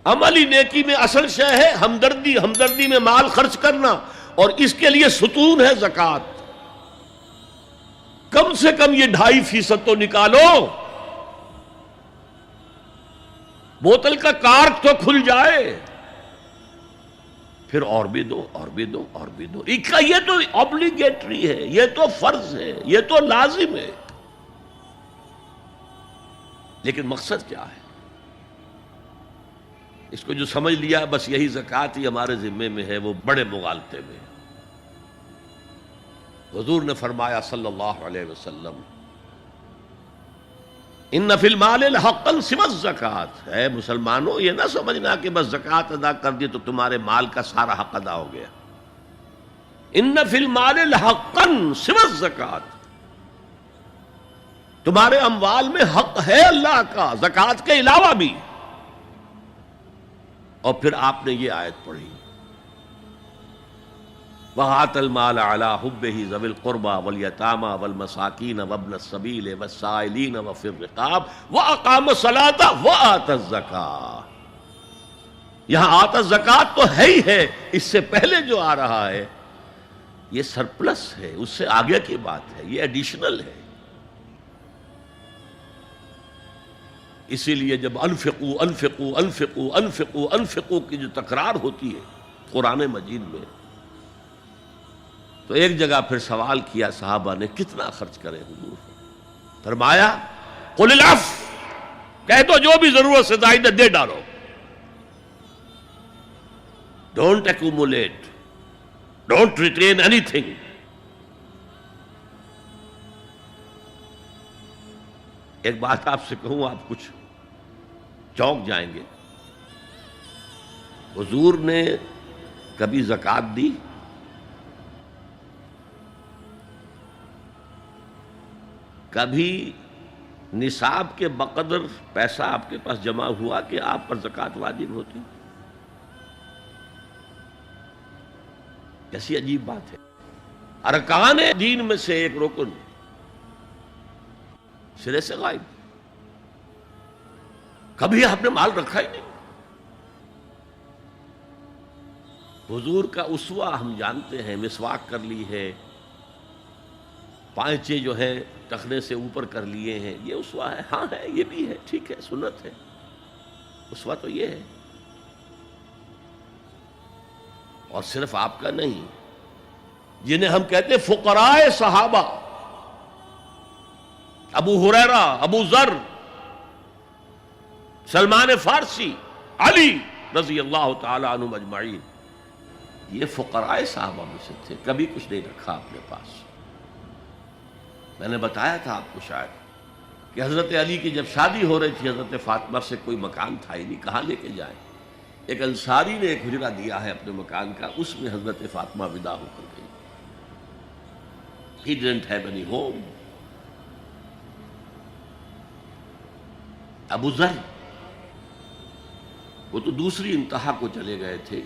عملی نیکی میں اصل شے ہے ہمدردی، ہمدردی میں مال خرچ کرنا، اور اس کے لیے ستون ہے زکوٰۃ۔ کم سے کم یہ 2.5% تو نکالو، بوتل کا کارک تو کھل جائے، پھر اور بھی دو، اور بھی دو، اور بھی دو۔ یہ تو obligatory ہے، یہ تو فرض ہے، یہ تو لازم ہے۔ لیکن مقصد کیا ہے؟ اس کو جو سمجھ لیا بس یہی زکوٰۃ ہی ہمارے ذمے میں ہے، وہ بڑے مغالطے میں۔ حضور نے فرمایا صلی اللہ علیہ وسلم، ان فی المال حقا سوی الزکوٰۃ، اے مسلمانوں یہ نہ سمجھنا کہ بس زکوٰۃ ادا کر دی تو تمہارے مال کا سارا حق ادا ہو گیا۔ ان فی المال حقا سوی الزکوٰۃ، تمہارے اموال میں حق ہے اللہ کا زکوٰۃ کے علاوہ بھی۔ اور پھر آپ نے یہ آیت پڑھی، وَآتَى الْمَالَ عَلَىٰ حُبِّهِ ذَوِي الْقُرْبَىٰ وَالْيَتَامَىٰ وَالْمَسَاكِينَ وَابْنَ السَّبِيلِ وَالسَّائِلِينَ وَفِي الرِّقَابِ وَأَقَامَ الصَّلَاةَ وَآتَى الزَّكَاةَ۔ یہاں آتا الزکوٰۃ تو ہے ہی ہے، اس سے پہلے جو آ رہا ہے یہ سرپلس ہے، اس سے آگے کی بات ہے، یہ ایڈیشنل ہے۔ اسی لیے جب انفقوا انفقوا انفقوا انفقوا انفقوا کی جو تکرار ہوتی ہے قرآن مجید میں، تو ایک جگہ پھر سوال کیا صحابہ نے، کتنا خرچ کریں حضور؟ فرمایا قل العفو، کہہ دو جو بھی ضرورت سے زائد دے ڈالو، don't accumulate, don't retain any thing. ایک بات آپ سے کہوں، آپ کچھ چونک جائیں گے، حضور نے کبھی زکوٰۃ دی؟ کبھی نصاب کے بقدر پیسہ آپ کے پاس جمع ہوا کہ آپ پر زکوٰۃ واجب ہوتی؟ کیسی عجیب بات ہے۔ ارکان دین میں سے ایک رکن سرے سے غائب، کبھی آپ نے مال رکھا ہی نہیں۔ حضور کا اسوہ ہم جانتے ہیں، مسواک کر لی ہے، پائچے جو ہیں ٹخنے سے اوپر کر لیے ہیں، یہ اسوہ ہے؟ ہاں ہے، یہ بھی ہے، ٹھیک ہے، سنت ہے، اسوہ تو یہ ہے۔ اور صرف آپ کا نہیں، جنہیں ہم کہتے ہیں فقراء صحابہ، ابو ہریرہ، ابو ذر، سلمان فارسی، علی رضی اللہ تعالی عنہم اجمعین، یہ فقراء صحابہ میں سے تھے، کبھی کچھ نہیں رکھا اپنے پاس۔ میں نے بتایا تھا آپ کو شاید کہ حضرت علی کی جب شادی ہو رہی تھی حضرت فاطمہ سے، کوئی مکان تھا ہی نہیں، کہاں لے کے جائیں؟ ایک انصاری نے ایک حجرہ دیا ہے اپنے مکان کا، اس میں حضرت فاطمہ ودا ہو کر گئی۔ He didn't have any home۔ ابو ذر وہ تو دوسری انتہا کو چلے گئے تھے۔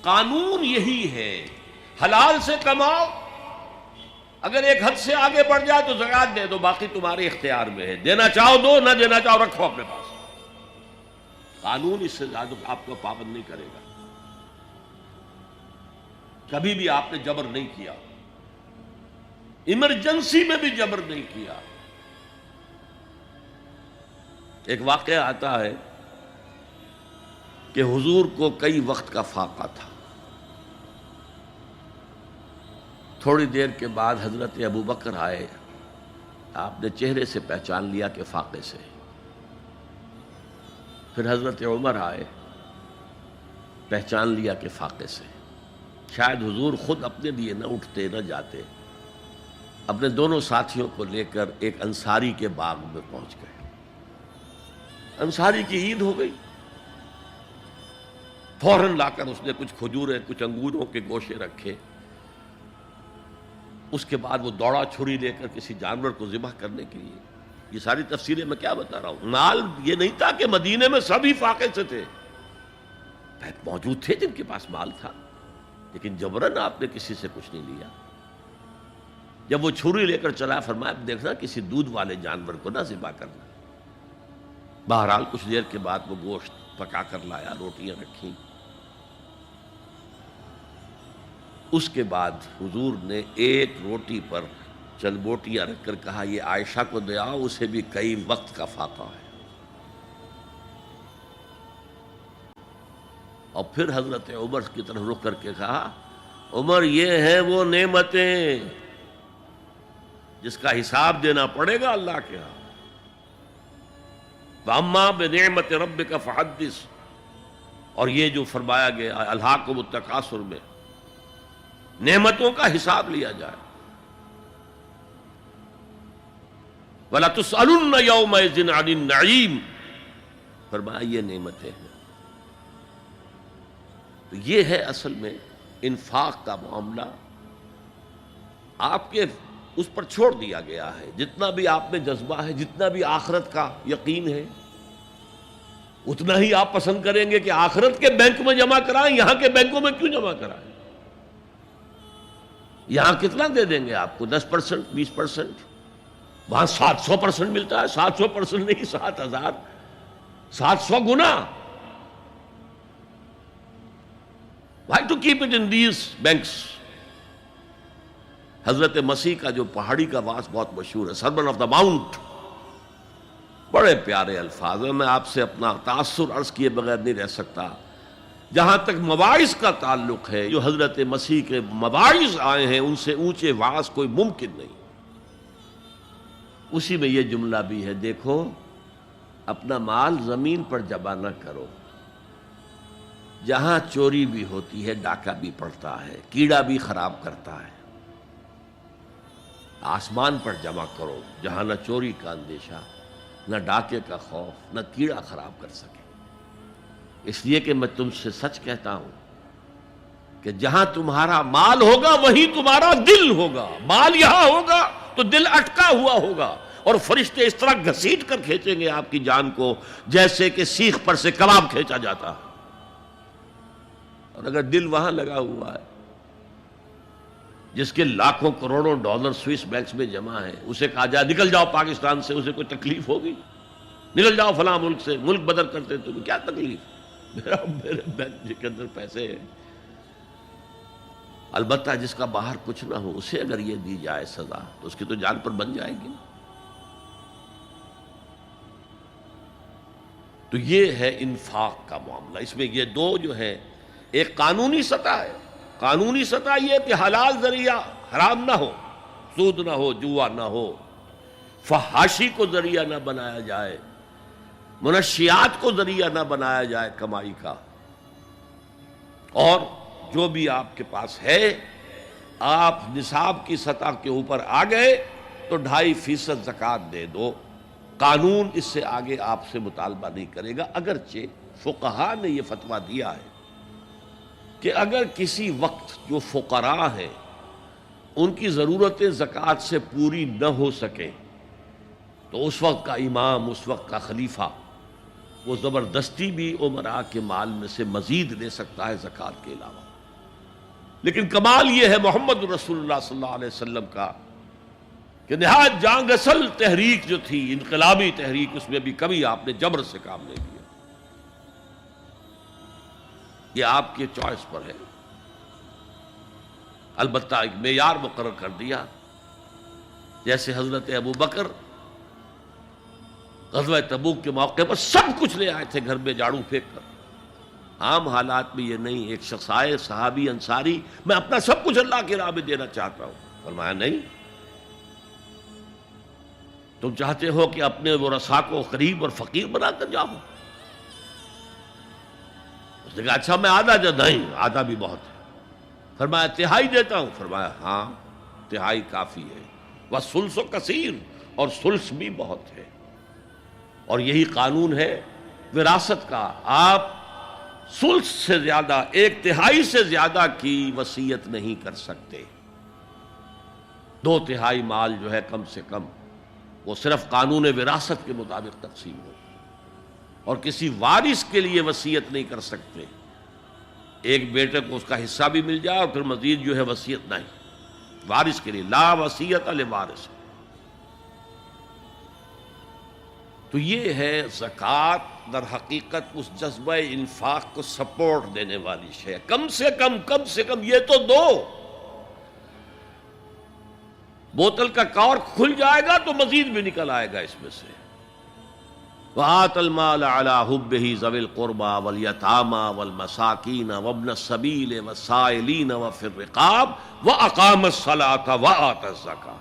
قانون یہی ہے، حلال سے کماؤ، اگر ایک حد سے آگے بڑھ جائے تو زکوٰۃ دے دو، باقی تمہارے اختیار میں ہے، دینا چاہو دو، نہ دینا چاہو رکھو اپنے پاس۔ قانون اس سے زیادہ آپ کو پابند نہیں کرے گا۔ کبھی بھی آپ نے جبر نہیں کیا، ایمرجنسی میں بھی جبر نہیں کیا۔ ایک واقعہ آتا ہے کہ حضور کو کئی وقت کا فاقہ تھا، تھوڑی دیر کے بعد حضرت ابو بکر آئے، آپ نے چہرے سے پہچان لیا کہ فاقے سے۔ پھر حضرت عمر آئے، پہچان لیا کہ فاقے سے۔ شاید حضور خود اپنے لیے نہ اٹھتے نہ جاتے، اپنے دونوں ساتھیوں کو لے کر ایک انصاری کے باغ میں پہنچ گئے۔ انصاری کی عید ہو گئی، فوراً لا کر اس نے کچھ کھجوریں، کچھ انگوروں کے گوشے رکھے۔ اس کے بعد وہ دوڑا چھری لے کر کسی جانور کو ذبح کرنے کے لیے۔ یہ ساری تفصیلیں میں کیا بتا رہا ہوں؟ مال یہ نہیں تھا کہ مدینے میں سبھی فاقے سے تھے، موجود تھے جن کے پاس مال تھا، لیکن جبراً آپ نے کسی سے کچھ نہیں لیا۔ جب وہ چھری لے کر چلا، فرمایا دیکھنا کسی دودھ والے جانور کو نہ ذبح کرنا۔ بہرحال کچھ دیر کے بعد وہ گوشت پکا کر لایا، روٹیاں رکھیں۔ اس کے بعد حضور نے ایک روٹی پر چند بوٹیاں رکھ کر کہا یہ عائشہ کو دے آؤ، اسے بھی کئی وقت کا فاقہ ہے۔ اور پھر حضرت عمر کی طرف رخ کر کے کہا عمر یہ ہیں وہ نعمتیں جس کا حساب دینا پڑے گا اللہ کے ہاں۔ وَأَمَّا بِنِعْمَةِ رَبِّكَ فَحَدِّثْ، اور یہ جو فرمایا گیا الہاکم التکاثر میں نعمتوں کا حساب لیا جائے۔ وَلَتُسْأَلُنَّ يَوْمَئِذٍ عَنِ النَّعِيمِ، فرمایا یہ نعمتیں ہیں۔ تو یہ ہے اصل میں انفاق کا معاملہ، آپ کے اس پر چھوڑ دیا گیا ہے۔ جتنا بھی آپ میں جذبہ ہے، جتنا بھی آخرت کا یقین ہے، اتنا ہی آپ پسند کریں گے کہ آخرت کے بینک میں جمع کرائیں، یہاں کے بینکوں میں کیوں جمع کرائیں؟ یہاں کتنا دے دیں گے آپ کو؟ 10%، 20%؟ وہاں 700% ملتا ہے۔ 700% نہیں، 7000، 700 گنا۔ Why to keep it in these banks؟ حضرت مسیح کا جو پہاڑی کا واس بہت مشہور ہے، سرمن آف دا ماؤنٹ، بڑے پیارے الفاظ ہیں۔ میں آپ سے اپنا تاثر عرض کیے بغیر نہیں رہ سکتا۔ جہاں تک مواعظ کا تعلق ہے، جو حضرت مسیح کے مواعظ آئے ہیں ان سے اونچے واعظ کوئی ممکن نہیں۔ اسی میں یہ جملہ بھی ہے، دیکھو اپنا مال زمین پر جمع نہ کرو، جہاں چوری بھی ہوتی ہے ڈاکہ بھی پڑتا ہے، کیڑا بھی خراب کرتا ہے۔ آسمان پر جمع کرو جہاں نہ چوری کا اندیشہ، نہ ڈاکے کا خوف، نہ کیڑا خراب کر سکے۔ اس لیے کہ میں تم سے سچ کہتا ہوں کہ جہاں تمہارا مال ہوگا وہیں تمہارا دل ہوگا۔ مال یہاں ہوگا تو دل اٹکا ہوا ہوگا، اور فرشتے اس طرح گھسیٹ کر کھینچیں گے آپ کی جان کو جیسے کہ سیخ پر سے کباب کھینچا جاتا ہے۔ اور اگر دل وہاں لگا ہوا ہے جس کے لاکھوں کروڑوں ڈالر سوئس بینکس میں جمع ہے، اسے کہا جائے نکل جاؤ پاکستان سے، اسے کوئی تکلیف ہوگی؟ نکل جاؤ فلاں ملک سے، ملک بدل کرتے تو کیا تکلیف؟ میرے بینک کے اندر پیسے ہیں۔ البتہ جس کا باہر کچھ نہ ہو، اسے اگر یہ دی جائے سزا تو اس کی تو جان پر بن جائے گی۔ تو یہ ہے انفاق کا معاملہ۔ اس میں یہ دو جو ہے، ایک قانونی سطح ہے۔ قانونی سطح یہ کہ حلال ذریعہ حرام نہ ہو، سود نہ ہو، جوا نہ ہو، فحاشی کو ذریعہ نہ بنایا جائے، منشیات کو ذریعہ نہ بنایا جائے کمائی کا۔ اور جو بھی آپ کے پاس ہے، آپ نصاب کی سطح کے اوپر آ گئے تو 2.5% زکوٰۃ دے دو۔ قانون اس سے آگے آپ سے مطالبہ نہیں کرے گا، اگرچہ فقہاء نے یہ فتویٰ دیا ہے کہ اگر کسی وقت جو فقراء ہیں ان کی ضرورتیں زکوٰۃ سے پوری نہ ہو سکیں تو اس وقت کا امام، اس وقت کا خلیفہ، وہ زبردستی بھی امراء کے مال میں سے مزید لے سکتا ہے زکوٰۃ کے علاوہ۔ لیکن کمال یہ ہے محمد رسول اللہ صلی اللہ علیہ وسلم کا کہ نہایت جان گسل تحریک جو تھی، انقلابی تحریک، اس میں بھی کبھی آپ نے جبر سے کام نہیں لیا۔ یہ آپ کے چوائس پر ہے۔ البتہ ایک معیار مقرر کر دیا، جیسے حضرت ابو بکر غزوہ تبوک کے موقع پر سب کچھ لے آئے تھے گھر میں جھاڑو پھینک کر۔ عام حالات میں یہ نہیں، ایک شخص آئے صحابی انصاری، میں اپنا سب کچھ اللہ کی راہ میں دینا چاہتا ہوں، فرمایا نہیں، تم چاہتے ہو کہ اپنے وہ رسا کو قریب اور فقیر بنا کر جاؤ؟ اس نے کہا اچھا میں آدھا دے، نہیں آدھا بھی بہت ہے۔ فرمایا تہائی دیتا ہوں؟ فرمایا ہاں تہائی کافی ہے۔ وَالثُلُثُ کثیر، اور ثلث بھی بہت ہے۔ اور یہی قانون ہے وراثت کا، آپ ثلث سے زیادہ، 1/3 سے زیادہ کی وصیت نہیں کر سکتے۔ 2/3 مال جو ہے کم سے کم وہ صرف قانون وراثت کے مطابق تقسیم ہو، اور کسی وارث کے لیے وصیت نہیں کر سکتے۔ ایک بیٹے کو اس کا حصہ بھی مل جائے اور پھر مزید جو ہے وصیت نہیں، وارث کے لیے لا وصیت لوارث۔ تو یہ ہے زکوٰۃ، در حقیقت اس جذبہ انفاق کو سپورٹ دینے والی شے. کم سے کم یہ تو دو. بوتل کا کارک کھل جائے گا تو مزید بھی نکل آئے گا اس میں سے. وَآتَ الْمَالَ عَلَىٰ حُبِّهِ ذَوِي الْقُرْبَىٰ وَالْيَتَامَىٰ وَالْمَسَاكِينَ وَابْنَ السَّبِيلِ وَالسَّائِلِينَ وَفِي الرِّقَابِ وَأَقَامَ الصَّلَاةَ وَآتَى الزَّكَاةَ.